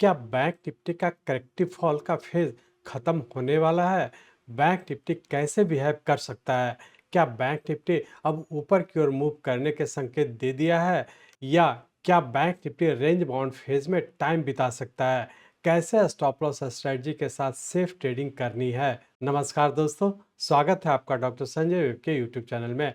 क्या bank Nifty का corrective fall का फेज खत्म होने वाला है? बैंक निफ्टी कैसे बिहेव कर सकता है? क्या बैंक निफ्टी अब ऊपर की ओर मूव करने के संकेत दे दिया है, या क्या bank Nifty range bound phase में टाइम बिता सकता है? कैसे स्टॉप लॉस स्ट्रेटजी के साथ सेफ ट्रेडिंग करनी है? नमस्कार दोस्तों, स्वागत है आपका डॉक्टर संजय वेब के यूट्यूब चैनल में।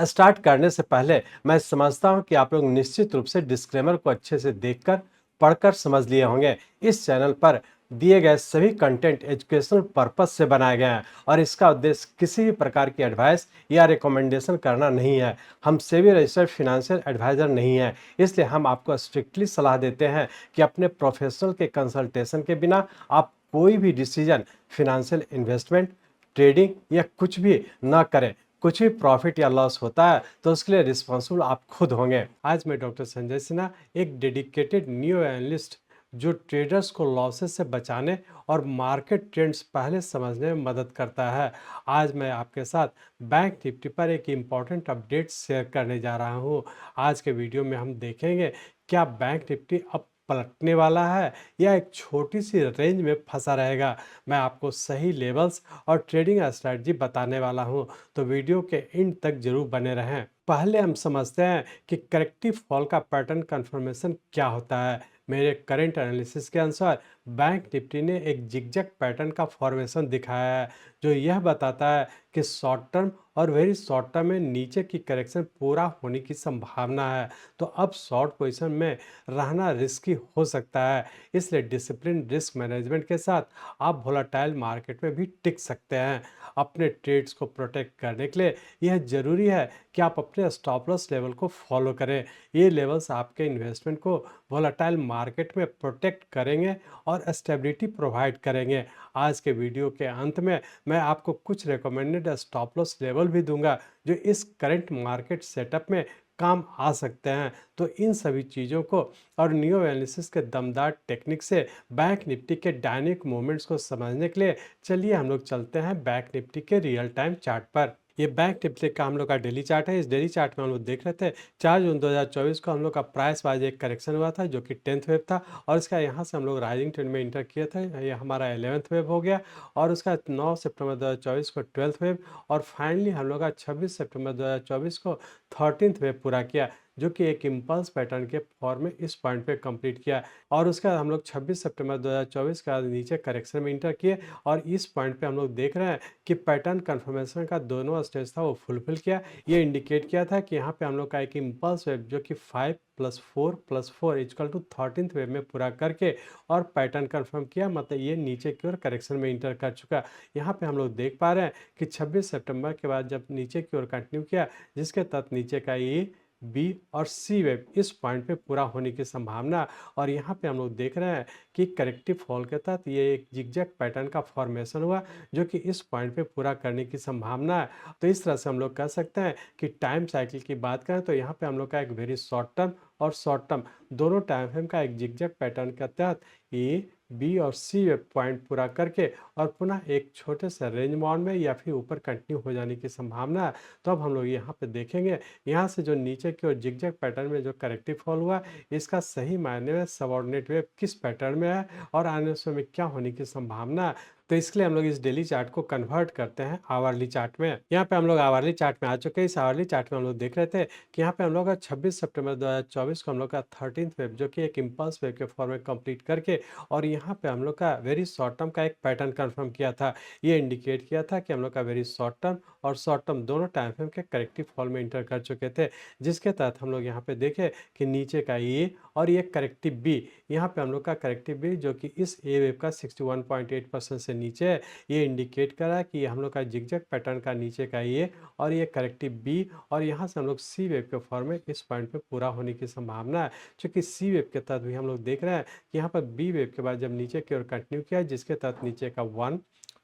स्टार्ट करने से पहले मैं समझता हूं कि आप लोग निश्चित रूप से डिस्क्लेमर को अच्छे से देखकर पढ़कर समझ लिए होंगे। इस चैनल पर दिए गए सभी कंटेंट एजुकेशनल पर्पस से बनाए गए हैं और इसका उद्देश्य किसी भी प्रकार की एडवाइस या रिकमेंडेशन करना नहीं है। हम सेबी रजिस्टर्ड फिनेंशियल एडवाइजर नहीं है, इसलिए हम आपको स्ट्रिक्टली सलाह देते हैं कि अपने प्रोफेशनल के कंसल्टेशन के बिना आप कोई भी डिसीजन, फिनेंशियल इन्वेस्टमेंट, ट्रेडिंग या कुछ भी ना करें। कुछ भी प्रॉफिट या लॉस होता है तो उसके लिए रिस्पॉन्सिबल आप खुद होंगे। आज मैं डॉक्टर संजय सिन्हा, एक डेडिकेटेड न्यू एनालिस्ट जो ट्रेडर्स को लॉसेस से बचाने और मार्केट ट्रेंड्स पहले समझने में मदद करता है। आज मैं आपके साथ बैंक निफ्टी पर एक इम्पॉर्टेंट अपडेट शेयर करने जा रहा हूँ। आज के वीडियो में हम देखेंगे क्या बैंक निफ्टी अब पलटने वाला है या एक छोटी सी रेंज में फंसा रहेगा। मैं आपको सही लेवल्स और ट्रेडिंग स्ट्रैटेजी बताने वाला हूं, तो वीडियो के एंड तक जरूर बने रहें। पहले हम समझते हैं कि करेक्टिव फॉल का पैटर्न कंफर्मेशन क्या होता है। मेरे करंट एनालिसिस के अनुसार बैंक निफ्टी ने एक जिगजैग पैटर्न का फॉर्मेशन दिखाया है, जो यह बताता है कि शॉर्ट टर्म और वेरी शॉर्ट टर्म में नीचे की करेक्शन पूरा होने की संभावना है। तो अब शॉर्ट पोजीशन में रहना रिस्की हो सकता है, इसलिए डिसिप्लिन रिस्क मैनेजमेंट के साथ आप वोलेटाइल मार्केट में भी टिक सकते हैं। अपने ट्रेड्स को प्रोटेक्ट करने के लिए यह जरूरी है कि आप अपने स्टॉप लॉस लेवल को फॉलो करें। ये लेवल्स आपके इन्वेस्टमेंट को वोलेटाइल मार्केट में प्रोटेक्ट करेंगे और स्टेबिलिटी प्रोवाइड करेंगे। आज के वीडियो के अंत में मैं आपको कुछ रिकमेंडेड स्टॉप लॉस लेवल भी दूंगा जो इस करंट मार्केट सेटअप में काम आ सकते हैं। तो इन सभी चीज़ों को और न्यू एनालिसिस के दमदार टेक्निक से बैंक निफ्टी के डायनेमिक मूवमेंट्स को समझने के लिए चलिए हम लोग चलते हैं बैंक निफ्टी के रियल टाइम चार्ट पर। ये बैंक निफ्टी का हम लोग का डेली चार्ट है। इस डेली चार्ट में हम लोग देख रहे थे 4 जून 2024 को हम लोग का प्राइस वाइज एक करेक्शन हुआ था जो कि 10th वेव था, और इसका यहाँ से हम लोग राइजिंग ट्रेंड में इंटर किया था। ये हमारा 11th वेव हो गया, और उसका 9 सितंबर 2024 को 12th वेव, और फाइनली हम लोग का 26 सितंबर 2024 को 13th वेव पूरा किया, जो कि एक इम्पल्स पैटर्न के फॉर्म में इस पॉइंट पे कंप्लीट किया। और उसका हम लोग 26 सितंबर 2024 का नीचे करेक्शन में इंटर किए, और इस पॉइंट पे हम लोग देख रहे हैं कि पैटर्न कंफर्मेशन का दोनों स्टेज था वो फुलफिल किया। ये इंडिकेट किया था कि यहाँ पे हम लोग का एक इम्पल्स वेव जो कि 5 + 4 + 4 इक्वल टू 13th वेव में पूरा करके और पैटर्न कंफर्म किया, मतलब ये नीचे की ओर करेक्शन में इंटर कर चुका। यहाँ पे हम लोग देख पा रहे हैं कि 26 सितंबर के बाद जब नीचे की ओर कंटिन्यू किया, जिसके तहत नीचे का ये बी और सी वेव इस पॉइंट पे पूरा होने की संभावना। और यहाँ पे हम लोग देख रहे हैं कि करेक्टिव फॉल के तहत ये एक जिगजैग पैटर्न का फॉर्मेशन हुआ जो कि इस पॉइंट पे पूरा करने की संभावना है। तो इस तरह से हम लोग कह सकते हैं कि टाइम साइकिल की बात करें तो यहाँ पे हम लोग का एक वेरी शॉर्ट टर्म और शॉर्ट टर्म दोनों टाइम फ्रेम का एक जिगजैग पैटर्न के तहत ए, बी और सी वेव पॉइंट पूरा करके और पुनः एक छोटे से रेंज बाउंड में या फिर ऊपर कंटिन्यू हो जाने की संभावना है। तो अब हम लोग यहाँ पे देखेंगे, यहाँ से जो नीचे की ओर जिगजैग पैटर्न में जो करेक्टिव फॉल हुआ, इसका सही मायने में सबऑर्डिनेट वेव किस पैटर्न में है और आने समय में क्या होने की संभावना है। तो इसके लिए हम लोग इस डेली चार्ट को कन्वर्ट करते हैं आवरली चार्ट में। यहाँ पे हम लोग आवरली चार्ट में आ चुके हैं। इस आवरली चार्ट में हम लोग देख रहे थे कि यहाँ पे हम लोग का 26 सितंबर 2024 को हम लोग का 13th वेव जो कि एक इम्पल्स वेव के फॉर्म में कंप्लीट करके और यहाँ पे हम लोग का वेरी शॉर्ट टर्म का एक पैटर्न कंफर्म किया था। ये इंडिकेट किया था कि हम लोग का वेरी शॉर्ट टर्म और शॉर्ट टर्म दोनों टाइम फ्रेम के करेक्टिव फॉल में इंटर कर चुके थे, जिसके तहत हम लोग यहाँ पे देखे कि नीचे का ए और ये करेक्टिव बी, यहाँ पे हम लोग का करेक्टिव बी जो कि इस ए वेव का 61.8% से नीचे है, ये इंडिकेट कर रहा है कि हम लोग का जिगजैग पैटर्न का नीचे का ए और ये करेक्टिव बी, और यहाँ से हम लोग सी वेव के फॉर्म में इस पॉइंट पे पूरा होने की संभावना है। क्योंकि सी वेव के तहत भी हम लोग देख रहे हैं कि यहाँ पर बी वेव के बाद जब नीचे की ओर कंटिन्यू किया, जिसके तहत नीचे का 1,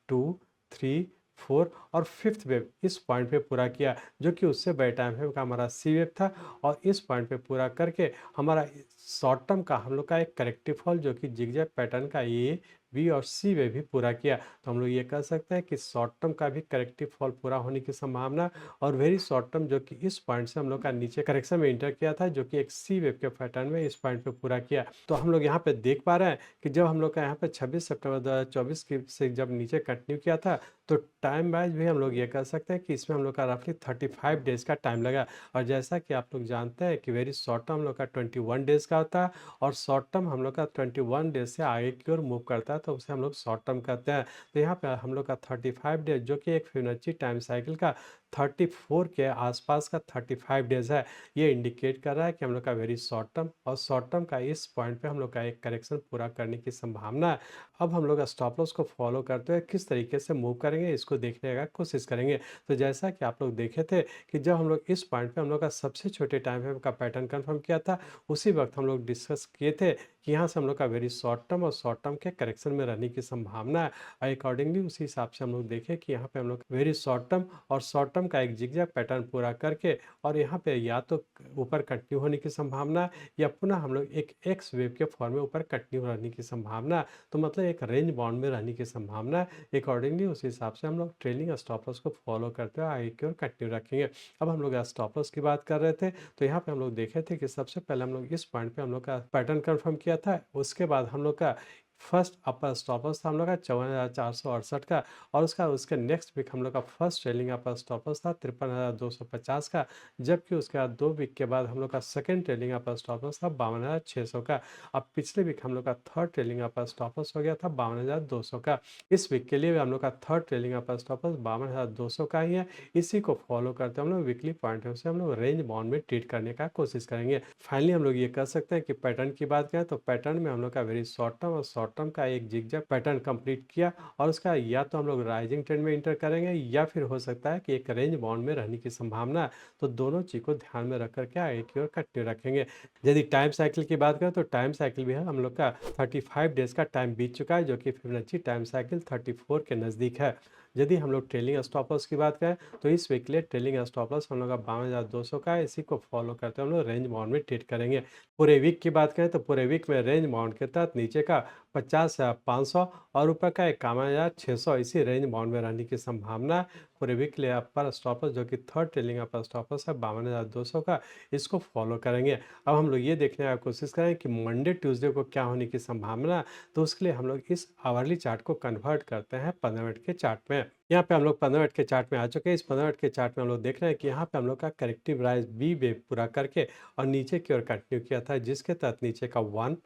2, 3, 4 और 5th वेव इस पॉइंट पे पूरा किया, जो कि उससे बड़े टाइम फ्रेम का हमारा सी वेव था, और इस पॉइंट पे पूरा करके हमारा शॉर्ट टर्म का हम लोग का एक करेक्टिव फॉल जो कि जिगजैग पैटर्न का ए, बी और सी वेव भी पूरा किया, तो हम लोग ये कह सकते हैं कि शॉर्ट टर्म का भी करेक्टिव फॉल पूरा होने की संभावना, और वेरी शॉर्ट टर्म जो कि इस पॉइंट से हम लोग का नीचे करेक्शन में इंटर किया था, जो कि एक सी वेव के पैटर्न में इस पॉइंट पे पूरा किया। तो हम लोग यहाँ पे देख पा रहे हैं कि जब हम लोग का यहाँ पे 26 सितंबर 2024 की से जब नीचे कंटिन्यू किया था, तो टाइम वाइज भी हम लोग ये कह सकते हैं कि इसमें हम लोग का रफली 35 डेज का टाइम लगा। और जैसा कि आप लोग जानते हैं कि वेरी शॉर्ट टर्म हम लोग का 21 डेज का होता है, और शॉर्ट टर्म हम लोग का 21 डेज से आगे की ओर मूव करता है, तो उसे हम लोग शॉर्ट टर्म कहते हैं। तो यहाँ पे हम लोग का 35 डेज जो कि एक फिबोनाची टाइम साइकिल का 34 के आसपास का 35 डेज है, ये इंडिकेट कर रहा है कि हम लोग का वेरी शॉर्ट टर्म, और शॉर्ट टर्म का इस पॉइंट पे हम लोग का एक करेक्शन पूरा करने की संभावना है। अब हम लोग स्टॉप लॉस को फॉलो करते हुए किस तरीके से मूव करेंगे इसको देखने का कोशिश करेंगे। तो जैसा कि आप लोग देखे थे कि जब हम लोग इस पॉइंट पे हम लोग का सबसे छोटे टाइम फ्रेम का पैटर्न कंफर्म किया था, उसी वक्त हम लोग डिस्कस किए थे कि यहाँ से हम लोग का वेरी शॉर्ट टर्म और शॉर्ट टर्म के करेक्शन में रहने की संभावना है। अकॉर्डिंगली उसी हिसाब से हम लोग देखें कि यहाँ पे हम लोग वेरी शॉर्ट टर्म और शॉर्ट टर्म का एक जिगजैग पैटर्न पूरा करके, और यहाँ पे या तो ऊपर कंटिन्यू होने की संभावना है, या पुनः हम लोग एक एक्स वेव के फॉर्म में ऊपर कंटिन्यू रहने की संभावना है। तो मतलब एक रेंज बाउंड में रहने की संभावना है। अकॉर्डिंगली उस हिसाब से हम लोग ट्रेलिंग स्टॉप लॉस को फॉलो करते हुए आगे की ओर कंटिन्यू रखेंगे। अब हम लोग स्टॉप लॉस की बात कर रहे थे, तो यहाँ पे हम लोग देखे थे कि सबसे पहले हम लोग इस पॉइंट पे हम लोग का पैटर्न कंफर्म किया था। उसके बाद हम लोग का फर्स्ट अपर स्टॉप लॉस था हम लोग का 54,468 का, और उसके नेक्स्ट वीक हम लोग का फर्स्ट ट्रेलिंग अपर स्टॉप लॉस था 53,250 का, जबकि उसके बाद 2 वीक के बाद हम लोग का सेकंड ट्रेलिंग अपर स्टॉप लॉस था 52,600 का। अब पिछले वीक हम लोग का थर्ड ट्रेलिंग अपर स्टॉप लॉस हो गया था 52,200 का। इस वीक के लिए भी हम लोग का थर्ड ट्रेलिंग अपर स्टॉप लॉस 52,200 का ही है। इसी को फॉलो करते हम लोग वीकली पॉइंट से हम लोग रेंज बाउंड में ट्रीट करने का कोशिश करेंगे। फाइनली हम लोग ये कह सकते हैं कि पैटर्न की बात करें तो पैटर्न में हम लोग का वेरी शॉर्ट टर्म और शॉर्ट टर्म का एक जिगजैग पैटर्न कंप्लीट किया, और उसका या तो हम लोग राइजिंग ट्रेंड में इंटर करेंगे, या फिर हो सकता है कि एक रेंज बाउंड में रहने की संभावना है। तो दोनों चीज को ध्यान में रख करके आगे की ओर कंटिन्यू रखेंगे। यदि टाइम साइकिल की बात करें तो टाइम साइकिल भी है हम लोग का 35 डेज का टाइम बीत चुका है, जो कि फिबोनाची टाइम साइकिल 34 के नज़दीक है। यदि हम लोग ट्रेलिंग स्टॉप लॉस की बात करें तो इस वीक के लिए ट्रेलिंग स्टॉप लॉस हम लोग का 52,200 का है। इसी को फॉलो करते हुए हम लोग रेंज बाउंड में ट्रेड करेंगे। पूरे वीक की बात करें तो पूरे वीक में रेंज बाउंड के तहत नीचे का 50,500 और ऊपर का 51,600 इसी रेंज बाउंड में रहने की संभावना है। पूरे वीक के लिए अपर स्टॉप लॉस जो कि थर्ड ट्रेलिंग अपर स्टॉप लॉस है 52,200 का, इसको फॉलो करेंगे। अब हम लोग ये देखने का कोशिश करें कि मंडे ट्यूसडे को क्या होने की संभावना है, तो उसके लिए हम लोग इस आवरली चार्ट को कन्वर्ट करते हैं 15 मिनट के चार्ट में। यहाँ पे हम लोग 15 मिनट के चार्ट में आ चुके हैं। इस 15 मिनट के चार्ट में हम लोग देख रहे हैं कि यहाँ पे हम लोग का करेक्टिव राइज बी वेव पूरा करके और नीचे की ओर कंटिन्यू किया था, जिसके तहत नीचे का 1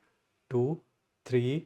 2 3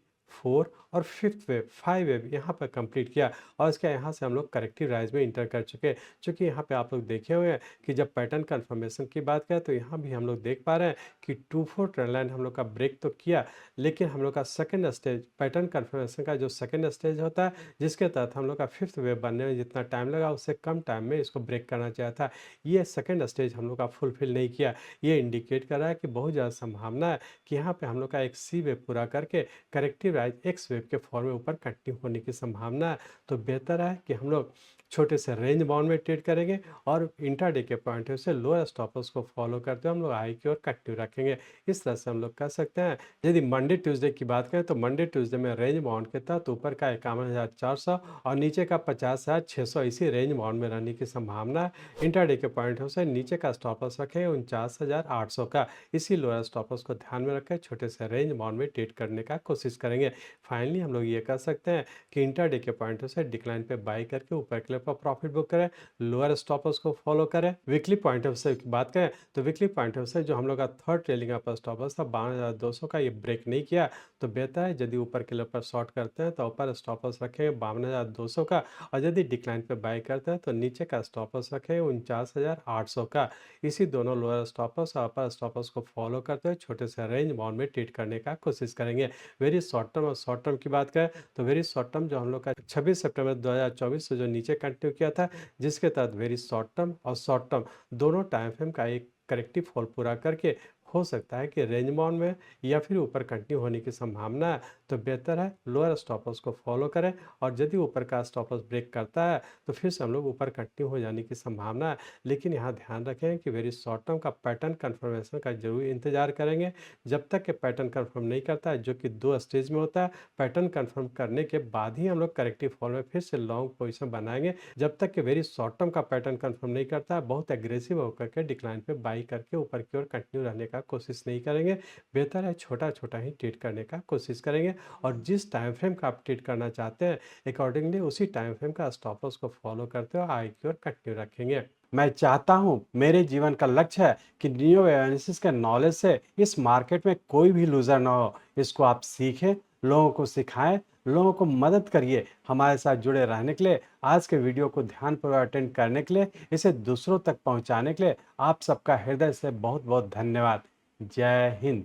4 और फिफ्थ वेव 5 वेव यहाँ पर कंप्लीट किया, और इसके यहाँ से हम लोग करेक्टिव राइज में इंटर कर चुके हैं। चूँकि यहाँ पे आप लोग देखे हुए हैं कि जब पैटर्न कन्फर्मेशन की बात करें तो यहाँ भी हम लोग देख पा रहे हैं कि 2-4 ट्रेंड लाइन हम लोग का ब्रेक तो किया, लेकिन हम लोग का सेकंड स्टेज पैटर्न कन्फर्मेशन का जो सेकंड स्टेज होता है, जिसके तहत हम लोग का फिफ्थ वेव बनने में जितना टाइम लगा उससे कम टाइम में इसको ब्रेक करना चाहिए था, ये सेकंड स्टेज हम लोग का फुलफिल नहीं किया। ये इंडिकेट कर रहा है कि बहुत ज़्यादा संभावना है कि यहाँ पे हम लोग का एक सी वेव पूरा करके करेक्टिव राइज एक्स वेव के फॉर्म में ऊपर कंटिन्यू होने की संभावना है। तो बेहतर है कि हम लोग छोटे से रेंज बाउंड में ट्रेड करेंगे, और इंट्राडे के पॉइंट से लोअर स्टॉप लॉस को फॉलो करते हुए हम लोग हाई की ओर कंटिन्यू रखेंगे। इस तरह से हम लोग कर सकते हैं। यदि मंडे ट्यूसडे की बात करें तो मंडे ट्यूसडे में रेंज बाउंड के तहत ऊपर का 51,400 और नीचे का 50,600 इसी रेंज बाउंड में रहने की संभावना है। इंट्राडे के पॉइंट से नीचे का स्टॉप लॉस रखेंगे 49,800 का, इसी लोअर स्टॉप लॉस को ध्यान में रखें छोटे से रेंज बाउंड में ट्रेड करने का कोशिश करेंगे। फाइनली हम लोग ये कर सकते हैं कि इंट्राडे के पॉइंट से डिक्लाइन पे बाई करके ऊपर के लिए प्रॉफिट बुक करें, लोअर स्टॉप लॉस को फॉलो करें। वीकली पॉइंट ऑफ से की बात करें तो वीकली पॉइंट ऑफ से जो हम लोग का थर्ड ट्रेलिंग अपर स्टॉप लॉस था 52,200 का, ये ब्रेक नहीं किया, तो बेहतर है यदि ऊपर के लिए ऊपर शॉर्ट करते हैं तो ऊपर स्टॉप लॉस रखेंगे 52,200 का, और यदि डिक्लाइन पे बाई करते हैं तो नीचे का स्टॉप लॉस रखेंगे 49,800 का। इसी दोनों लोअर स्टॉप लॉस और अपर स्टॉप लॉस को फॉलो करते हुए छोटे से रेंज बाउंड में ट्रेड करने का कोशिश करेंगे। वेरी शॉर्ट टर्म और शॉर्ट टर्म की बात करें तो वेरी शॉर्ट टर्म जो हम लोग का 26 सितंबर 2024 से जो नीचे कंटिन्यू किया था, जिसके तहत वेरी शॉर्ट टर्म और शॉर्ट टर्म दोनों टाइम फ्रेम का एक करेक्टिव फॉल पूरा करके हो सकता है कि रेंज बाउंड में या फिर ऊपर कंटिन्यू होने की संभावना है, तो बेहतर है लोअर स्टॉप लॉस को फॉलो करें। और यदि ऊपर का स्टॉप लॉस ब्रेक करता है तो फिर से हम लोग ऊपर कंटिन्यू हो जाने की संभावना है। लेकिन यहाँ ध्यान रखें कि वेरी शॉर्ट टर्म का पैटर्न कन्फर्मेशन का जरूर इंतजार करेंगे। जब तक कि पैटर्न कन्फर्म नहीं करता है, जो कि 2 स्टेज में होता है, पैटर्न कन्फर्म करने के बाद ही हम लोग करेक्टिव फॉल में फिर से लॉन्ग पोजीशन बनाएंगे। जब तक कि वेरी शॉर्ट टर्म का पैटर्न कन्फर्म नहीं करता है, बहुत एग्रेसिव होकर के डिक्लाइन पे बाई करके ऊपर की ओर कंटिन्यू रहने का कोशिश नहीं करेंगे। बेहतर है छोटा छोटा ही ट्रेड करने का कोशिश करेंगे और जिस टाइम फ्रेम का आप ट्रेड करना चाहते हैं अकॉर्डिंगली उसी टाइम फ्रेम का स्टॉप लॉस को फॉलो करते हुए आई की ओर कंटिन्यू रखेंगे। मैं चाहता हूं, मेरे जीवन का लक्ष्य है कि नियो एनालिसिस के नॉलेज से इस मार्केट में कोई भी लूजर ना हो। इसको आप सीखें, लोगों को सिखाएं, लोगों को मदद करिए। हमारे साथ जुड़े रहने के लिए, आज के वीडियो को ध्यानपूर्वक अटेंड करने के लिए, इसे दूसरों तक पहुंचाने के लिए आप सबका हृदय से बहुत बहुत धन्यवाद। जय हिंद।